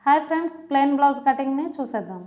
Hi friends, plain blouse కటింగ్ని చూసేద్దాం.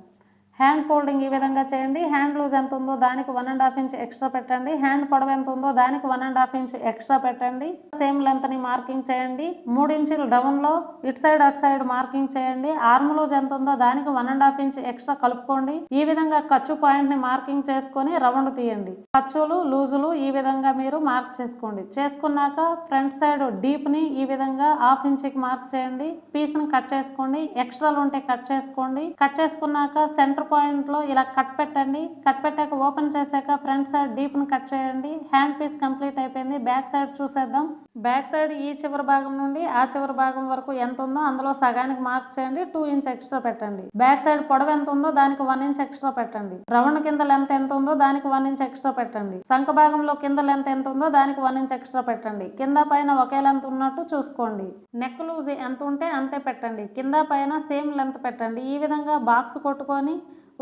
Hand folding ఈ విధంగా చేయండి. హ్యాండ్ లూజ్ ఎంత ఉందో దానికి 1.5 ఇంచ్ ఎక్స్ట్రా పెట్టండి. హ్యాండ్ పొడవు ఎంత ఉందో దానికి 1.5 ఇంచ్ ఎక్స్ట్రా పెట్టండి. సేమ్ లెంత్ని మార్కింగ్ చేయండి. 3 ఇంచులు డౌన్లో ఇటు సైడ్ అటు సైడ్ మార్కింగ్ చేయండి. ఆర్మ్ లూజ్ ఎంత ఉందో దానికి 1.5 ఇంచ్ ఎక్స్ట్రా కలుపుకోండి. ఈ విధంగా ఖర్చు పాయింట్ని మార్కింగ్ చేసుకొని రౌండ్ తీయండి. ఖర్చులు లూజులు ఈ విధంగా మీరు మార్క్ చేసుకోండి. చేసుకున్నాక ఫ్రంట్ సైడ్ డీప్ని ఈ విధంగా 1/2 ఇంచ్కి మార్క్ చేయండి. పీస్ని కట్ చేసుకోండి. ఎక్స్ట్రాలు ఉంటే కట్ చేసుకోండి. కట్ చేసుకున్నాక సెంటర్ పాయింట్ లో ఇలా కట్ పెట్టండి. కట్ పెట్టాక ఓపెన్ చేశాక ఫ్రంట్ సైడ్ డీప్ ని కట్ చేయండి. హ్యాండ్ పీస్ కంప్లీట్ అయిపోయింది. బ్యాక్ సైడ్ చూసేద్దాం. బ్యాక్ సైడ్ ఈ చివరి భాగం నుండి ఆ చివరి భాగం వరకు ఎంత ఉందో అందులో సగానికి మార్క్ చేయండి. 2 ఇంచ్ ఎక్స్ట్రా పెట్టండి. బ్యాక్ సైడ్ పొడవు ఎంత ఉందో దానికి 1 ఇంచ్ ఎక్స్ట్రా పెట్టండి. రౌండ్ కింద లెంత్ ఎంత ఉందో దానికి 1 ఇంచ్ ఎక్స్ట్రా పెట్టండి. సంఖ భాగంలో కింద లెంత్ ఎంత ఉందో దానికి 1 ఇంచ్ ఎక్స్ట్రా పెట్టండి. కింద పైన ఒకే లెంత్ ఉన్నట్టు చూసుకోండి. నెక్ లూజ్ ఎంత ఉంటే అంతే పెట్టండి. కింద పైన సేమ్ లెంత్ పెట్టండి. ఈ విధంగా బాక్స్ కొట్టుకొని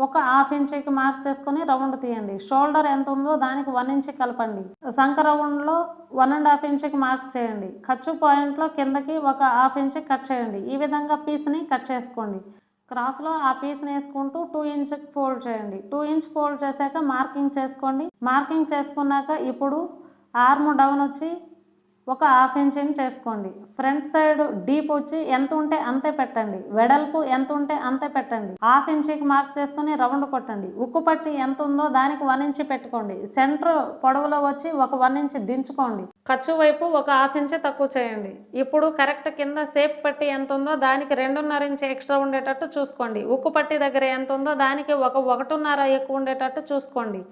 ఒక 1/2 ఇంచ్కి మార్క్ చేసుకొని రౌండ్ తీయండి. షోల్డర్ ఎంత ఉందో దానికి 1 ఇంచ్ కలపండి. సంఖ రౌండ్లో 1.5 ఇంచ్కి మార్క్ చేయండి. ఖర్చు పాయింట్లో కిందకి ఒక 1/2 ఇంచ్ కట్ చేయండి. ఈ విధంగా పీస్ని కట్ చేసుకోండి. క్రాస్లో ఆ పీస్ని వేసుకుంటూ 2 ఇంచ్కి ఫోల్డ్ చేయండి. 2 ఇంచ్ ఫోల్డ్ చేశాక మార్కింగ్ చేసుకోండి. మార్కింగ్ చేసుకున్నాక ఇప్పుడు ఆర్మ్ డౌన్ వచ్చి ఒక 1/2 ఇంచ్ని చేసుకోండి. ఫ్రంట్ సైడ్ డీప్ వచ్చి ఎంత ఉంటే అంతే పెట్టండి. వెడల్పు ఎంత ఉంటే అంతే పెట్టండి. 1/2 ఇంచ్కి మార్క్ చేసుకుని రౌండ్ కొట్టండి. ఉక్కు పట్టి ఎంత ఉందో దానికి 1 ఇంచ్ పెట్టుకోండి. సెంటర్ పొడవులో వచ్చి ఒక 1 ఇంచ్ దించుకోండి. ఖర్చు వైపు ఒక 1/2 ఇంచ్ తక్కువ చేయండి. ఇప్పుడు కరెక్ట్ కింద సేప్ పట్టి ఎంత ఉందో దానికి 2.5 ఇంచ్ ఎక్స్ట్రా ఉండేటట్టు చూసుకోండి. ఉక్కు పట్టి దగ్గర ఎంత ఉందో దానికి ఒక 1.5 ఎక్కువ ఉండేటట్టు చూసుకోండి.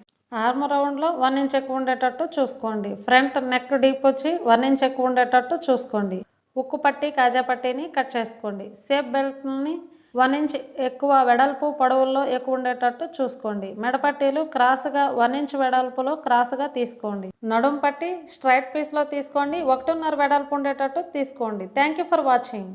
ఆర్మ్ రౌండ్లో 1 ఇంచ్ ఎక్కువ ఉండేటట్టు చూసుకోండి. ఫ్రంట్ నెక్ డీప్ వచ్చి 1 ఇంచ్ ఎక్కువ ఉండేటట్టు చూసుకోండి. ఉక్కు పట్టి కాజా పట్టీని కట్ చేసుకోండి. సేప్ బెల్ట్ని 1 ఇంచ్ ఎక్కువ వెడల్పు పొడవుల్లో ఎక్కువ ఉండేటట్టు చూసుకోండి. మెడపట్టీలు క్రాస్గా 1 ఇంచ్ వెడల్పులో క్రాస్గా తీసుకోండి. నడుం పట్టి స్ట్రైట్ పీస్లో తీసుకోండి. 1.5 వెడల్పు ఉండేటట్టు తీసుకోండి. Thank you for watching.